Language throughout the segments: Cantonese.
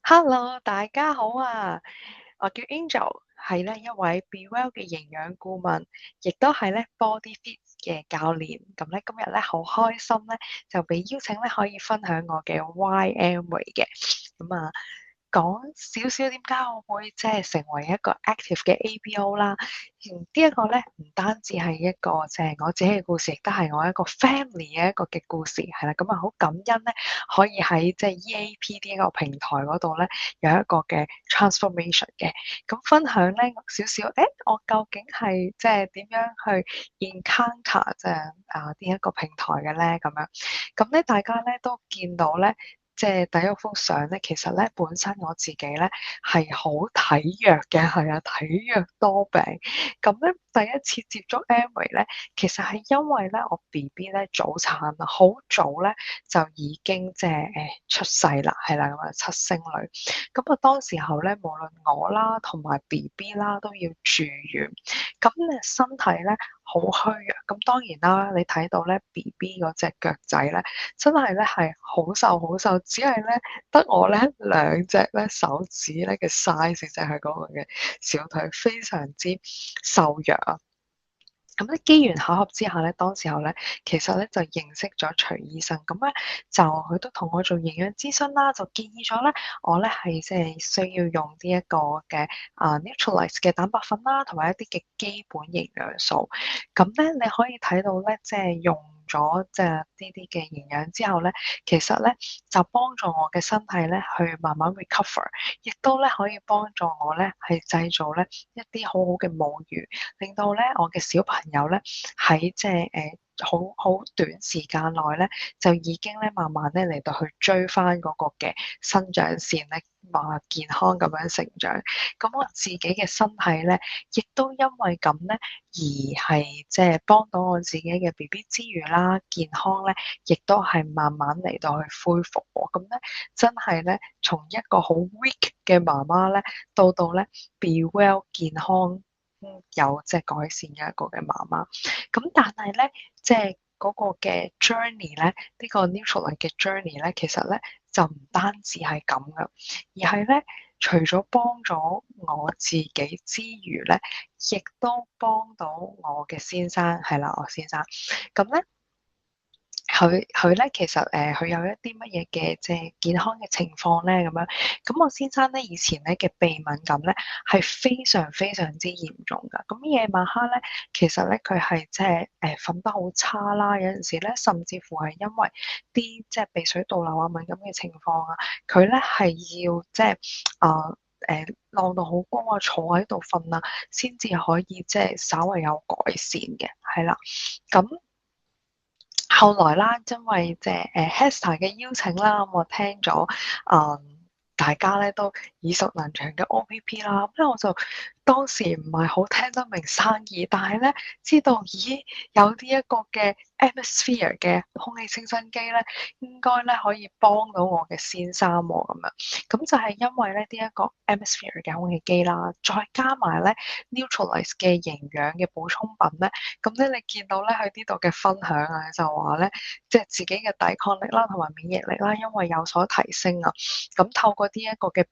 Hello，大家好啊！我叫 Angel，係咧一位 Be Well 嘅營養顧問，亦都係咧 Body Fit 嘅教練。咁咧今日咧好開心咧，就被邀請咧可以分享我嘅 YM 嚟嘅。咁啊，講少少點解我會即係成為一個 active 嘅 ABO 啦。呢一個咧唔單止係一個即係我自己嘅故事，亦都係我一個 family 嘅一個嘅故事，係啦。咁啊好感恩咧，可以喺即係 EAP 呢一個平台嗰度咧有一個嘅 transformation 嘅。咁分享咧少少，我究竟係即係點樣去 encounter 即係呢一個平台嘅咧咁樣。咁咧大家咧都見到咧。即係第一幅相咧，其實咧本身我自己咧係好體弱嘅，係啊，體弱多病。咁咧第一次接觸 Amway 咧，其實係因為咧我 BB 咧早產啊，好早咧就已經即係出世啦，係啦，咁啊七星女。咁啊當時候咧，無論我啦同埋 BB 啦都要住院，咁咧身體咧好虛弱。咁當然啦，你睇到咧 BB 嗰隻腳仔咧，真係咧係好瘦好瘦，只係咧得我咧兩隻咧手指咧嘅 size，即係嗰個嘅小腿非常之瘦弱啊。咁咧機緣巧合之下咧，當時候咧其實咧就認識咗徐醫生，咁咧就佢都同我做營養諮詢啦，就建議咗咧我咧係即係需要用呢一個嘅neutralize 嘅蛋白粉啦，同埋一啲嘅基本營養素。咁咧你可以睇到咧，即係用咗即係呢啲嘅營養之後咧，其實咧就幫助我嘅身體咧去慢慢 recover，亦都咧可以幫助我咧係製造咧一啲好好嘅母乳。令到咧我嘅小朋友咧喺即係好短時間內咧，就已經咧慢慢咧嚟到去追翻嗰個嘅生長線咧，話健康咁樣成長。咁我自己嘅身體咧，亦都因為咁咧，而係即係幫到我自己嘅 BB 之餘啦，健康咧，亦都係慢慢嚟到去恢復喎。咁咧真係咧，從一個好 weak 嘅媽媽咧，到咧 be well 健康。有即係改善嘅一個嘅媽媽，咁但係咧，即係嗰個嘅 journey 咧，呢個 Nutrilite 嘅 journey 咧，其實咧就唔單止係咁噶，而係咧除咗幫咗我自己之餘咧，亦都幫到我嘅先生，係啦，我先生，咁咧。佢咧其實佢有一啲乜嘢嘅即係健康嘅情況咧咁樣，咁我先生咧以前咧嘅鼻敏感咧係非常非常之嚴重㗎，咁夜晚黑咧其實咧佢係即係瞓得好差啦，有陣時咧甚至乎係因為啲即係鼻水倒流啊敏感嘅情況啊，佢咧係要即係晾到好光啊，坐喺度瞓啊，先至可以即係稍為有改善嘅，係啦，咁。後來啦，因為即係Hester 嘅邀請啦，咁我聽咗大家咧都耳熟能詳嘅 OPP 啦，咁咧我就當時唔係好聽得明生意，但係咧知道咦有呢一個嘅 Atmosphere 嘅空氣清新機咧，應該咧可以幫到我嘅先生喎咁樣，咁就係因為咧呢一個 Atmosphere 嘅空氣機啦，再加埋咧 Neutralize 嘅營養嘅補充品咧。咁咧，你見到咧喺呢度嘅分享啊，就話咧，即係自己嘅抵抗力啦，同埋免疫力啦，因為有所提升啊。咁透過呢一個嘅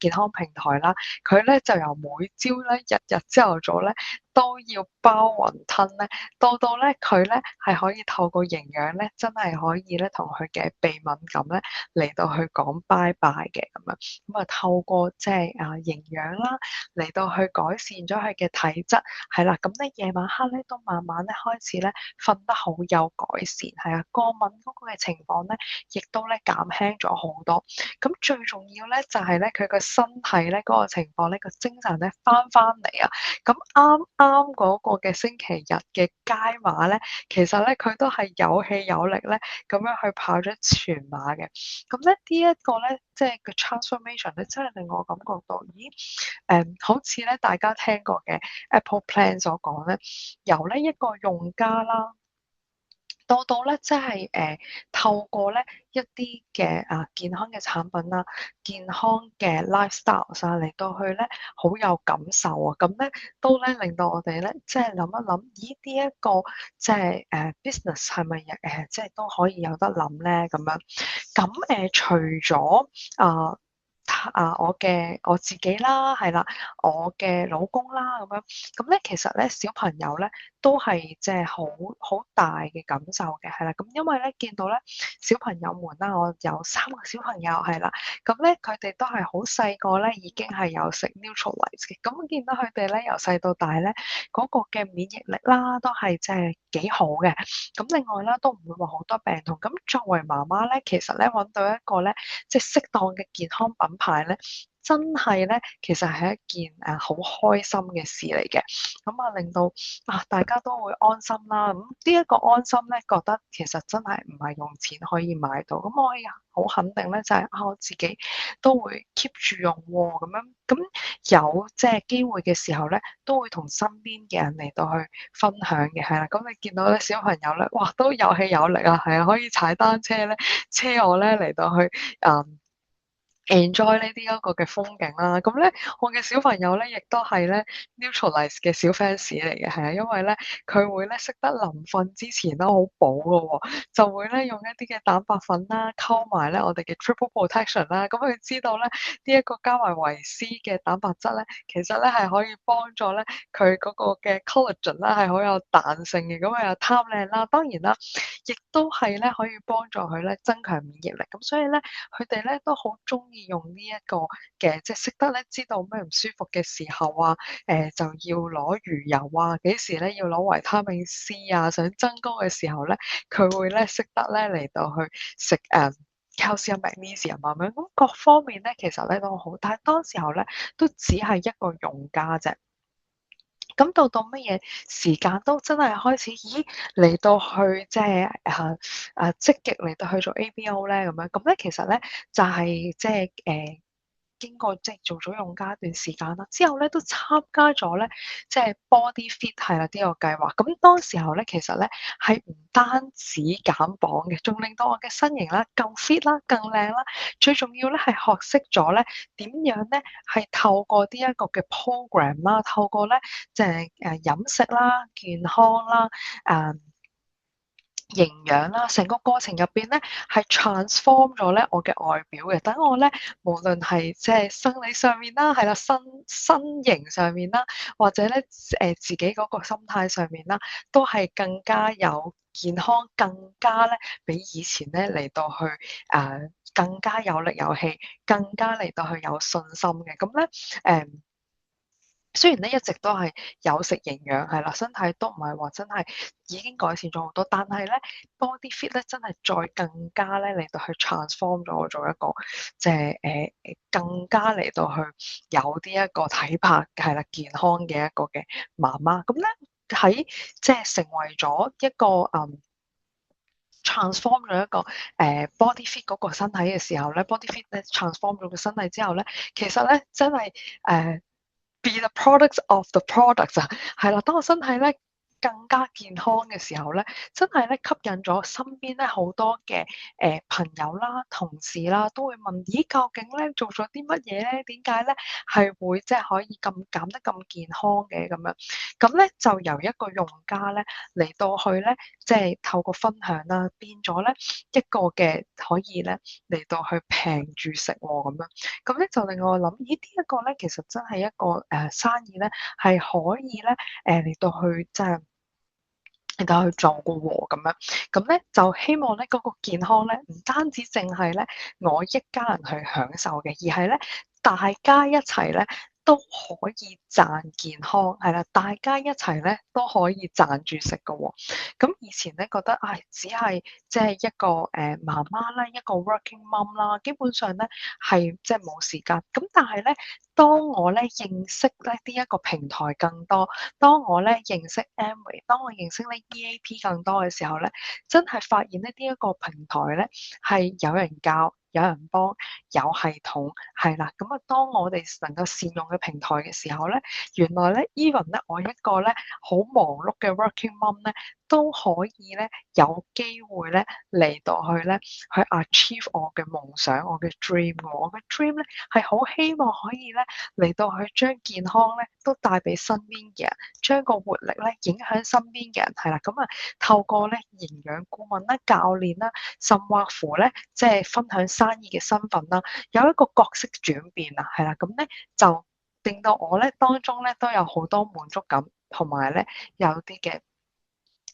健康平台啦，佢咧就由每朝咧日日朝頭早咧都要包雲吞咧，到咧佢咧係可以透過營養咧，真係可以咧同佢嘅鼻敏感咧嚟到去講拜拜嘅咁樣。咁啊，透過即係營養啦，嚟到去改善咗佢嘅體質。係啦，咁咧夜晚黑咧都慢慢咧開始咧瞓得好有改善，係啊，過敏嗰個嘅情況咧，亦都咧減輕咗好多。咁最重要咧就係咧佢個身體咧嗰個情況咧個精神咧翻嚟啊！咁啱啱嗰個嘅星期日嘅街馬咧，其實咧佢都係有氣有力咧咁樣去跑咗全馬嘅。咁咧呢一個咧即係個 transformation 咧，真係令我感覺到，咦好似咧大家聽過嘅。Apple Plan 所講咧，由呢一個用家啦，到咧即係透過咧一啲嘅健康嘅產品啦，健康嘅 lifestyle 啊嚟到去咧好有感受啊，咁咧都咧令到我哋咧即係諗一諗，咦呢一個即係business 係咪即係都可以有得諗咧咁樣？咁除咗啊〜我自己啦，係啦，我嘅老公啦咁樣，咁咧其實咧小朋友咧都係即係好大嘅感受嘅，係啦，咁因為咧見到咧小朋友們啦，我有3個小朋友係啦，咁咧佢哋都係好細個咧已經係有食 Nutrilite 嘅，咁見到佢哋咧由細到大咧嗰個嘅免疫力啦都係即係幾好嘅，咁另外啦都唔會話好多病痛，咁作為媽媽咧，其實咧揾到一個咧即係適當嘅健康品牌咧。真係咧，其實係一件好開心嘅事嚟嘅，咁令到大家都會安心啦。咁呢一個安心咧，覺得其實真係唔係用錢可以買到。咁我可以好肯定咧，就係我自己都會 keep 住用喎，咁樣咁有即係機會嘅時候咧，都會同身邊嘅人嚟到去分享嘅，係啦。咁你見到咧小朋友咧，哇都有氣有力啊，係啊，可以踩單車咧，車我咧嚟到去enjoy 呢啲一個嘅風景啦，咁咧我嘅小朋友咧，亦都係咧 Nutrilite 嘅小 fans 嚟嘅，係啊，因為咧佢會咧識得臨瞓之前都好補㗎喎，就會咧用一啲嘅蛋白粉啦，溝埋咧我哋嘅 Triple Protection 啦，咁佢知道咧呢一個加埋維 C 嘅蛋白質咧，其實咧係可以幫助咧佢嗰個嘅 collagen 啦係好有彈性嘅，咁佢又貪靚啦，當然啦，亦都係咧可以幫助佢咧增強免疫力，咁所以咧佢哋咧都好中意用呢一個嘅，即係識得咧知道咩唔舒服嘅時候啊，就要攞魚油啊，幾時咧要攞維他命 C 啊，想增高嘅時候咧，佢會咧識得咧嚟到去食calcium magnesium 咁樣，咁各方面咧其實咧都好，但係當時候咧都只係一個用家啫。咁到乜嘢時間都真係開始，咦嚟到去即係積極嚟到去做 ABO 咧咁樣，咁咧其實咧就係即係經過即係做咗用家一段時間啦，之後咧都參加咗咧即係 Body Fit 係啦呢個計劃。咁當時候咧其實咧係唔單止減磅嘅，仲令到我嘅身形啦更 fit 啦、更靚啦。最重要咧係學識咗咧點樣咧係透過呢一個嘅 program 啦，透過咧即係飲食啦、健康啦、營養啦，成個過程入邊咧係 transform 咗咧我嘅外表嘅，等我咧無論係即係生理上面啦，係啦，身形上面啦，或者咧自己嗰個心態上面啦，都係更加有健康，更加咧比以前咧嚟到去更加有力有氣，更加嚟到去有信心嘅，咁咧雖然咧一直都係有食營養係啦，身體都唔係話真係已經改善咗好多，但係咧 body fit 咧真係再更加咧嚟到去 transform 咗我做一個即係更加嚟到去有呢一個體魄係啦健康嘅一個嘅媽媽。咁咧喺即係成為咗一個transform 咗一個body fit 嗰個身體嘅時候咧，body fit 咧 transform 咗個身體之後咧，其實咧真係be the products of the products 啊，係啦，當我身體咧更加健康嘅時候咧，真係咧吸引咗身邊咧好多嘅朋友啦、同事啦，都會問：咦，究竟咧做咗啲乜嘢咧？點解咧係會即係可以咁減得咁健康嘅咁樣？咁咧就由一個用家咧嚟到去咧，即係透過分享啦，變咗咧一個嘅可以咧嚟到去平住食喎咁樣。咁咧就令我諗，咦？呢一個咧其實真係一個生意咧，係可以咧嚟到去即係嚟到去做嘅喎咁樣。咁咧就希望咧嗰個健康咧，唔單止淨係咧我一家人去享受嘅，而係咧大家一齊咧都可以賺健康，係啦，大家一齊咧都可以賺住食嘅喎。咁以前咧覺得，只係即係一個媽媽啦，一個 working mom 啦，基本上咧係即係冇時間。咁但係咧，當我咧認識咧呢一個平台更多，當我咧認識 Amway，當我認識呢 EAP 更多嘅時候咧，真係發現咧呢一個平台咧係有人教。有人幫，有系統，係啦。咁當我哋能夠善用嘅平台嘅時候咧，原來咧，even 咧，我一個咧好忙碌嘅 working mom 咧，都可以咧有機會咧嚟到去 achieve 我嘅夢想，我嘅 dream 喎。我嘅 dream 咧係好希望可以咧嚟到去將健康咧都帶俾身邊嘅人，將個活力咧影響身邊嘅人，係啦。咁啊，透過咧營養顧問啦、教練啦，甚或乎咧即係分享生意嘅身份啦，有一個角色轉變啊，係啦。咁咧就令到我咧當中咧都有好多滿足感，同埋咧有啲嘅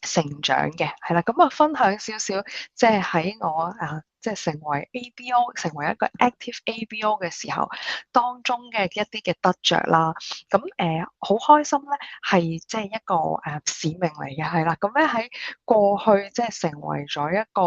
成長嘅，係啦。咁啊，分享少少，即係喺我即係成為 ABO，成為一個 active ABO 嘅時候，當中嘅一啲嘅得着啦。咁好開心咧，係即係一個使命嚟嘅，係啦。咁咧喺過去即係成為咗一個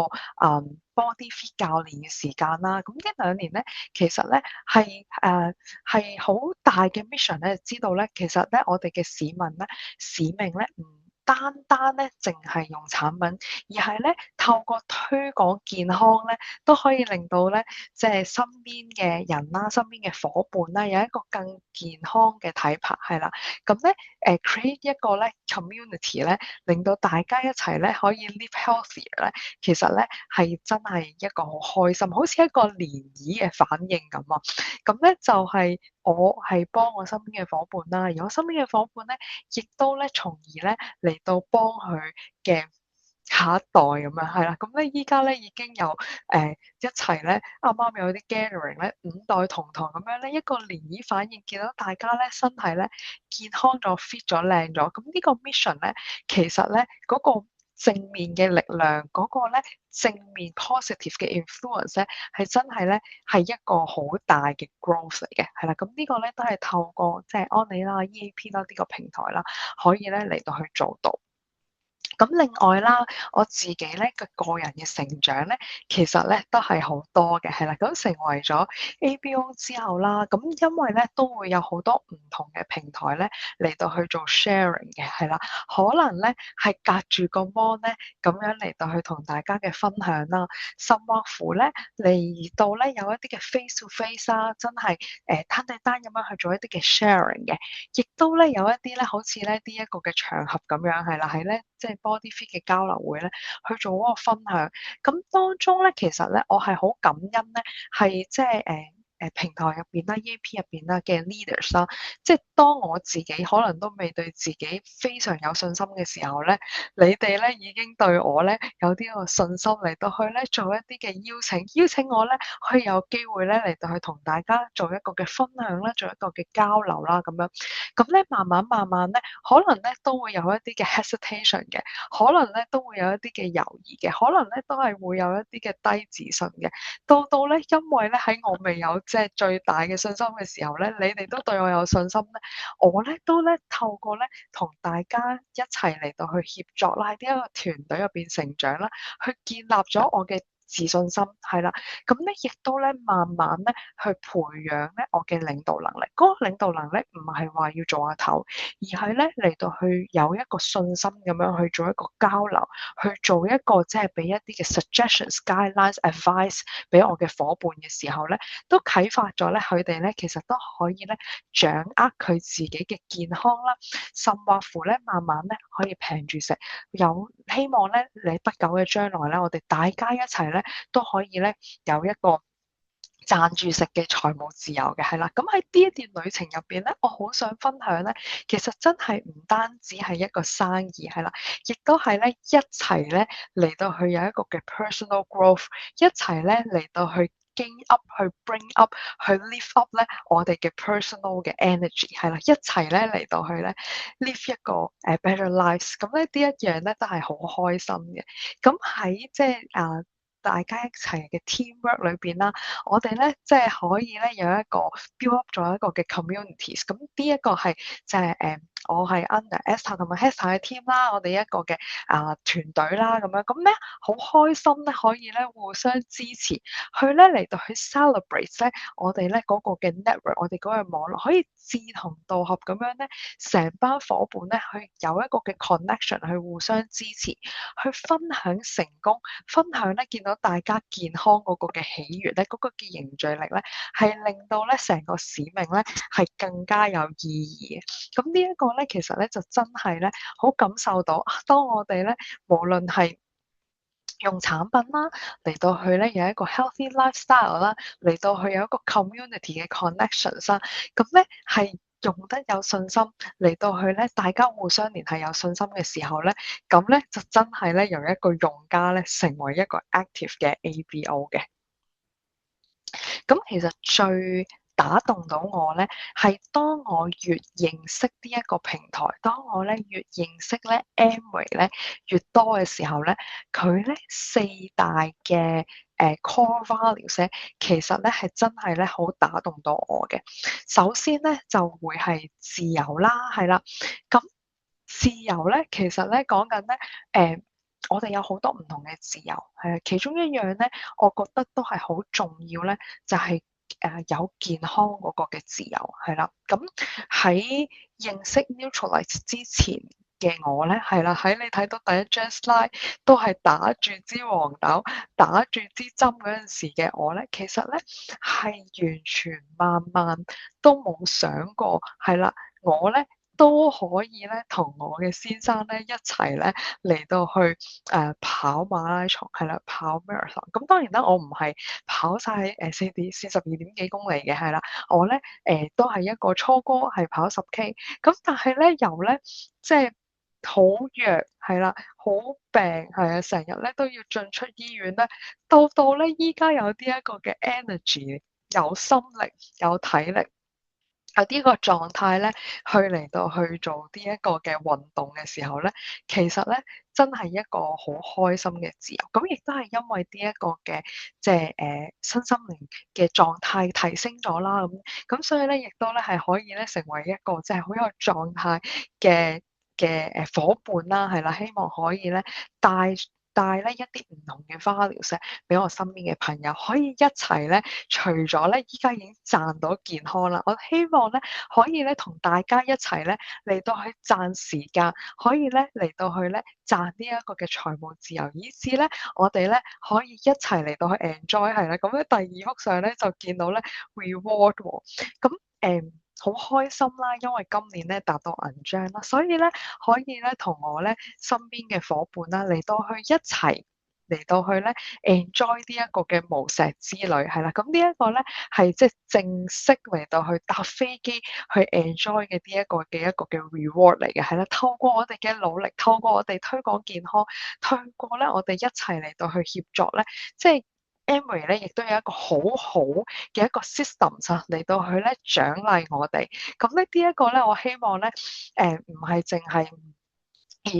body fit 教練嘅時間啦。咁呢兩年咧，其實咧係好大嘅 mission 咧，知道咧其實咧我哋嘅使命咧唔單單咧，淨係用產品，而係咧透過推廣健康咧，都可以令到咧，即係身邊嘅人啦、身邊嘅伙伴啦，有一個更健康嘅體魄，係啦。咁咧create 一個咧 community 咧，令到大家一齊咧可以 live healthier 咧，其實咧係真係一個好開心，好似一個漣漪嘅反應咁啊！咁咧就係我係幫我身邊嘅伙伴啦，而我身邊嘅伙伴咧，亦都咧從而咧嚟到幫佢嘅下一代咁樣，係啦。咁咧依家咧已經有一齊咧，啱啱有啲 gathering 咧，五代同堂咁樣咧，一個漣漪反應，見到大家咧身體咧健康咗、fit 咗、靚咗。咁呢個 mission 咧，其實咧嗰個正面嘅力量，嗰個咧正面 positive 嘅 influence 咧，係真係咧係一個好大嘅 growth 嚟嘅，係啦。咁呢個咧都係透過即係安利啦、EAP 啦呢個平台啦，可以咧嚟到去做到。咁另外啦，我自己咧個人嘅成長咧，其實咧都係好多嘅，係啦。咁成為咗 ABO 之後啦，咁因為咧都會有好多唔同嘅平台咧嚟到去做 sharing 嘅，係啦。可能咧係隔住個 mon 咧咁樣嚟到去同大家嘅分享啦，甚或乎咧嚟到咧有一啲嘅 face to face 啦，真係攤地單咁樣去做一啲嘅 sharing 嘅，亦都咧有一啲咧好似咧呢一個嘅場合咁樣，係啦，係咧即係 body fit 嘅交流會咧，去做嗰個分享。咁當中咧，其實咧我係好感恩咧，係即係平台入邊啦、EAP 入邊啦嘅 leaders 啦，即係當我自己可能都未對自己非常有信心嘅時候咧，你哋咧已經對我咧有啲個信心嚟到去咧做一啲嘅邀請我咧可以有機會咧嚟到去同大家做一個嘅分享啦，做一個嘅交流啦咁樣。咁咧慢慢咧，可能咧都會有一啲嘅 hesitation 嘅，可能咧都會有一啲嘅猶豫嘅，可能咧都係會有一啲嘅低自信嘅。到咧，因為咧喺我未有即係最大嘅信心嘅時候咧，你哋都對我有信心咧，我咧都咧透過咧同大家一齊嚟到去協作啦，喺呢一個團隊入邊成長啦，去建立咗我嘅自信心，係啦。咁咧亦都咧慢慢咧去培養咧我嘅領導能力。嗰個領導能力唔係話要做下頭，而係咧嚟到去有一個信心咁樣去做一個交流，去做一個即係俾一啲嘅 suggestions、guidelines、advice 俾我嘅伙伴嘅時候咧，都啟發咗咧佢哋咧其實都可以咧掌握佢自己嘅健康啦，甚或乎咧慢慢咧可以平住食。有希望咧你不久嘅將來咧，我哋大家一齊咧都可以咧有一個賺住食嘅財務自由嘅，係啦。咁喺呢一段旅程入邊咧，我好想分享咧，其實真係唔單止係一個生意，係啦，亦都係咧一齊咧嚟到去有一個嘅 personal growth，一齊咧嚟到去 gain up，去 bring up，去 lift up 咧我哋嘅 personal 嘅 energy，係啦，一齊咧嚟到去咧 live 一個better lives。咁咧呢一樣咧都係好開心嘅。咁喺即係大家一齊嘅 teamwork 裏邊啦，我哋咧即係可以咧有一個 build up 咗一個嘅 communities。咁呢一個係就係我係 under Esther 同埋 Hester 嘅 team 啦，我哋一個嘅團隊啦咁樣。咁咧好開心咧，可以咧互相支持，去咧嚟到去 celebrate 咧我哋咧嗰個嘅 network，我哋嗰個網絡可以志同道合咁樣咧，成班伙伴咧去有一個嘅 connection，去互相支持，去分享成功，分享咧見到到大家健康嗰個嘅喜悅咧，嗰個嘅凝聚力咧，係令到咧成個使命咧係更加有意義嘅。咁呢一個咧，其實咧就真係咧好感受到，當我哋咧無論係用產品啦，嚟到去咧有一個 healthy lifestyle 啦，嚟到去有一個 community 嘅 connections 啦，咁咧係用得有信心，嚟到去咧大家互相聯繫有信心嘅時候咧，咁咧就真係咧由一個用家咧成為一個 active 嘅 ABO 嘅。咁其實最打動到我咧，係當我越認識呢一個平台，當我咧越認識咧 Amway 咧越多嘅時候咧，佢咧四大嘅core values 咧，其實咧係真係咧好打動到我嘅。首先咧就會係自由啦，係啦，咁自由咧其實咧講緊咧我哋有好多唔同嘅自由，係啊，其中一樣咧，我覺得都係好重要咧，就係有健康嗰個嘅自由，係啦。咁喺認識 Nutrilite 之前嘅我咧，係啦，喺你睇到第一張 slide 都係打住支黃豆、打住支針嗰陣時嘅我咧，其實咧係完全萬萬都冇想過，係啦，我咧都可以咧同我嘅先生咧一齊咧嚟到去跑馬拉松，係啦，跑 marathon。咁當然啦，我唔係跑晒42點幾公里嘅，係啦，我咧都係一個初哥，係跑10K。咁但係咧由咧即係好弱，係啦，好病，係啊，成日咧都要進出醫院咧，到咧依家有啲一個嘅 energy，有心力，有體力。有呢個狀態咧，去嚟到去做呢一個嘅運動嘅時候咧，其實咧真係一個好開心嘅自由。咁亦都係因為呢一個嘅即係身心靈嘅狀態提升咗啦，咁所以咧亦都咧係可以咧成為一個即係好有狀態嘅夥伴啦，係啦，希望可以咧帶咧一啲唔同嘅 values 俾我身邊嘅朋友，可以一齊咧，除咗咧依家已經賺到健康啦，我希望咧可以咧同大家一齊咧嚟到去賺時間，可以咧嚟到去咧賺呢一個嘅財務自由，以至咧我哋咧可以一齊嚟到去 enjoy 係啦。咁咧第二幅相咧就見到咧 reward 喎，咁好開心啦，因為今年咧達到銀章啦，所以咧可以咧同我咧身邊嘅伙伴啦嚟到去一齊嚟到去咧 enjoy 呢一個嘅無錫之旅，係啦，咁呢一個咧係即係正式嚟到去搭飛機去 enjoy 嘅一個嘅 reward 嚟嘅，係啦，透過我哋嘅努力，透過我哋推廣健康，透過咧我哋一齊嚟到去協助咧，即係 Amway 咧亦都有一個好好嘅一個 systems 啊，嚟到去咧獎勵我哋。咁咧呢一個咧，我希望咧，唔係淨係而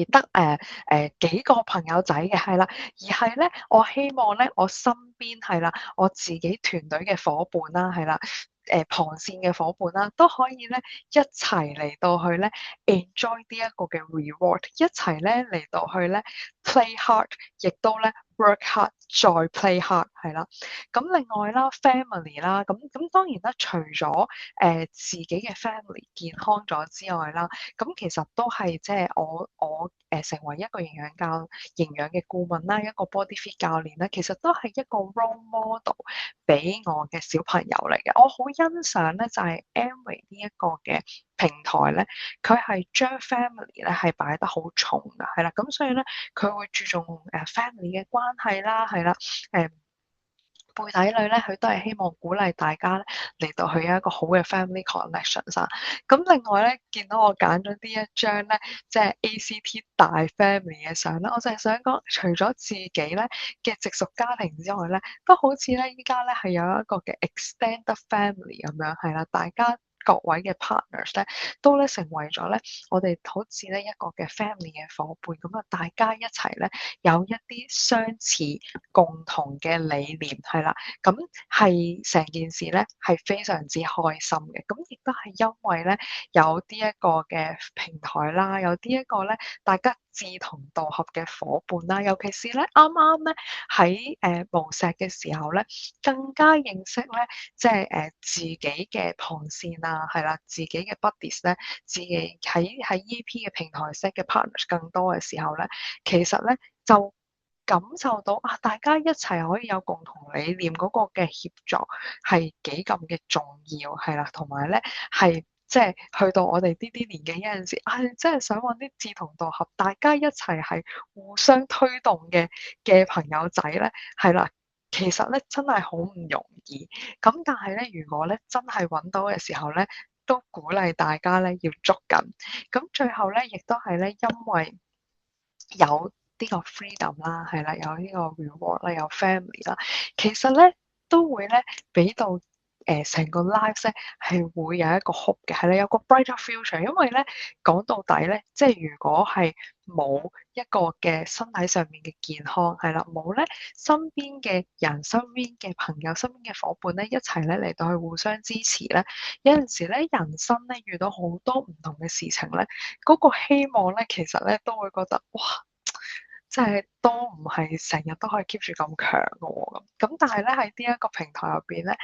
得幾個朋友仔嘅，係啦，而係咧，我希望咧，我身邊係啦，我自己團隊嘅伙伴啦，係啦，旁線嘅伙伴啦，都可以咧一齊嚟到去咧 enjoy 呢一個嘅 reward，一齊咧嚟到去咧 play hard，亦都咧 work hard 再 play hard，係啦。咁另外啦，family 啦，咁當然啦，除咗自己嘅 family 健康咗之外啦，咁其實都係即係我成為一個營養嘅顧問啦，一個 body fit 教練咧，其實都係一個 role model 俾我嘅小朋友嚟嘅。我好欣賞咧，就係 Amway 呢一個嘅平台咧，佢係將 family 咧係擺得好重㗎，係啦，咁所以咧佢會注重family 嘅關係啦，係啦，背底裏咧，佢都係希望鼓勵大家咧嚟到去有一個好嘅 family connections 啊。咁另外咧，見到我揀咗呢一張咧，即係 ACT 大 family 嘅相咧，我就係想講，除咗自己咧嘅直屬家庭之外咧，都好似咧依家咧係有一個嘅 extended family 咁樣，係啦，大家各位嘅 partners 咧，都咧成為咗咧我哋好似咧一個嘅 family 嘅伙伴，咁啊大家一齊咧有一啲相似共同嘅理念，係啦，咁係成件事咧係非常之開心嘅，咁亦都係因為咧有呢一個嘅平台啦，有呢一個咧大家志同道合嘅伙伴啦，尤其是咧啱啱咧喺無錫嘅時候咧，更加認識咧即係自己嘅旁線啊，係啦，自己嘅 buddies 咧，自己喺 EP 嘅平台 set 嘅 partners 更多嘅時候咧，其實咧就感受到啊，大家一齊可以有共同理念嗰個嘅協作係幾咁嘅重要，係啦，同埋咧係即係去到我哋呢啲年紀有陣時，真係想揾啲志同道合，大家一齊係互相推動嘅朋友仔咧，係啦。其實咧真係好唔容易，咁但係咧，如果咧真係揾到嘅時候咧，都鼓勵大家咧要捉緊。咁最後咧，亦都係咧，因為有呢個 freedom 啦，係啦，有呢個 reward 啦，有 family 啦，其實咧都會咧俾到成個 life 咧係會有一個 hope 嘅，係啦，有個 brighter future。因為咧講到底咧，即係如果係冇一個嘅身體上面嘅健康，係啦，冇咧身邊嘅人、身邊嘅朋友、身邊嘅伙伴咧一齊咧嚟到去互相支持咧，有陣時咧人生咧遇到好多唔同嘅事情咧，嗰個希望咧其實咧都會覺得哇！即係都唔係成日都可以 keep 住咁強嘅喎，咁但係咧喺呢一個平台入邊咧，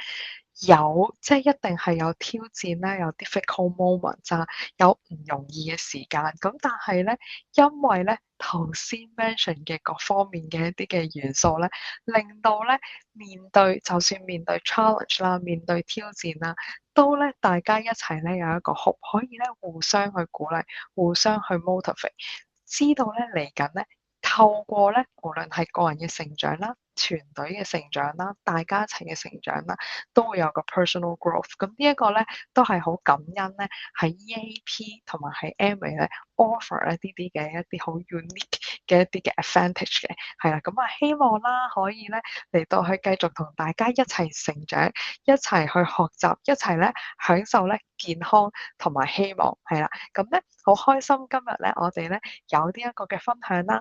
有即係一定係有挑戰啦，有 difficult moments 啊，有唔容易嘅時間。咁但係咧，因為咧頭先 mention 嘅各方面嘅一啲嘅元素咧，令到咧就算面對 challenge 啦，面對挑戰啦，都咧大家一齊咧有一個 hope，可以咧互相去鼓勵，互相去 motivate，知道咧嚟緊咧。透過咧，無論係個人嘅成長啦、團隊嘅成長啦、大家一齊嘅成長啦，都會有個 personal growth。咁呢一個咧，都係好感恩咧，喺 EAP 同埋喺 Amway 咧 offer 一啲嘅一啲好 unique 嘅一啲嘅 advantage 嘅，係啦。咁希望啦，可以咧嚟到去繼續同大家一齊成長，一齊去學習，一齊咧享受咧健康同埋希望，係啦。咁咧好開心今日咧，我哋咧有呢一個嘅分享啦。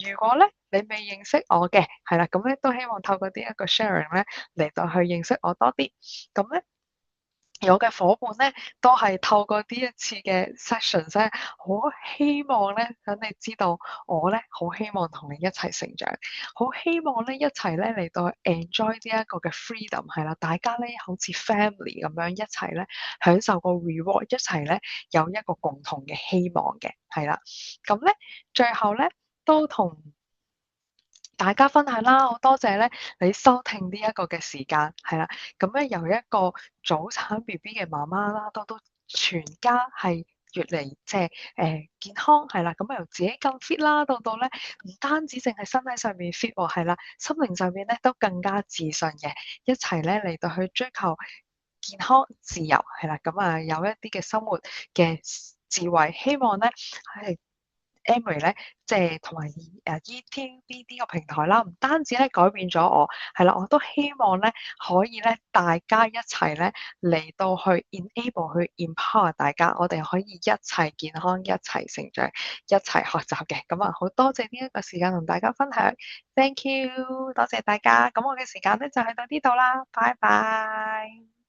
如果咧你未認識我嘅，係啦，咁咧都希望透過呢一個 sharing 咧嚟到去認識我多啲。咁咧，我嘅伙伴咧都係透過呢一次嘅 sessions 咧，好希望咧等你知道我咧好希望同你一齊成長，好希望咧一齊咧嚟到 enjoy 呢一個嘅 freedom 係啦，大家咧好似 family 咁樣一齊咧享受個 reward，一齊咧有一個共同嘅希望嘅，係啦。咁咧最後咧都同大家分享啦，好多謝咧你收聽呢一個嘅時間，係啦，咁咧由一個早產 BB 嘅媽媽啦，到全家係越嚟即係健康，係啦，咁由自己更 fit 啦，到咧唔單止淨係身體上面 fit 喎，係啦，心靈上面咧都更加自信嘅，一齊咧嚟到去追求健康自由，係啦，咁有一啲嘅生活嘅智慧，希望咧係。Amway 咧，即係同埋ETV 呢個平台啦，唔單止咧改變咗我，係啦，我都希望咧可以咧大家一齊咧嚟到去 enable 去 empower 大家，我哋可以一齊健康、一齊成長、一齊學習嘅。咁好多謝呢一個時間同大家分享，thank you，多謝大家。咁我嘅時間咧就去到呢度啦，拜拜。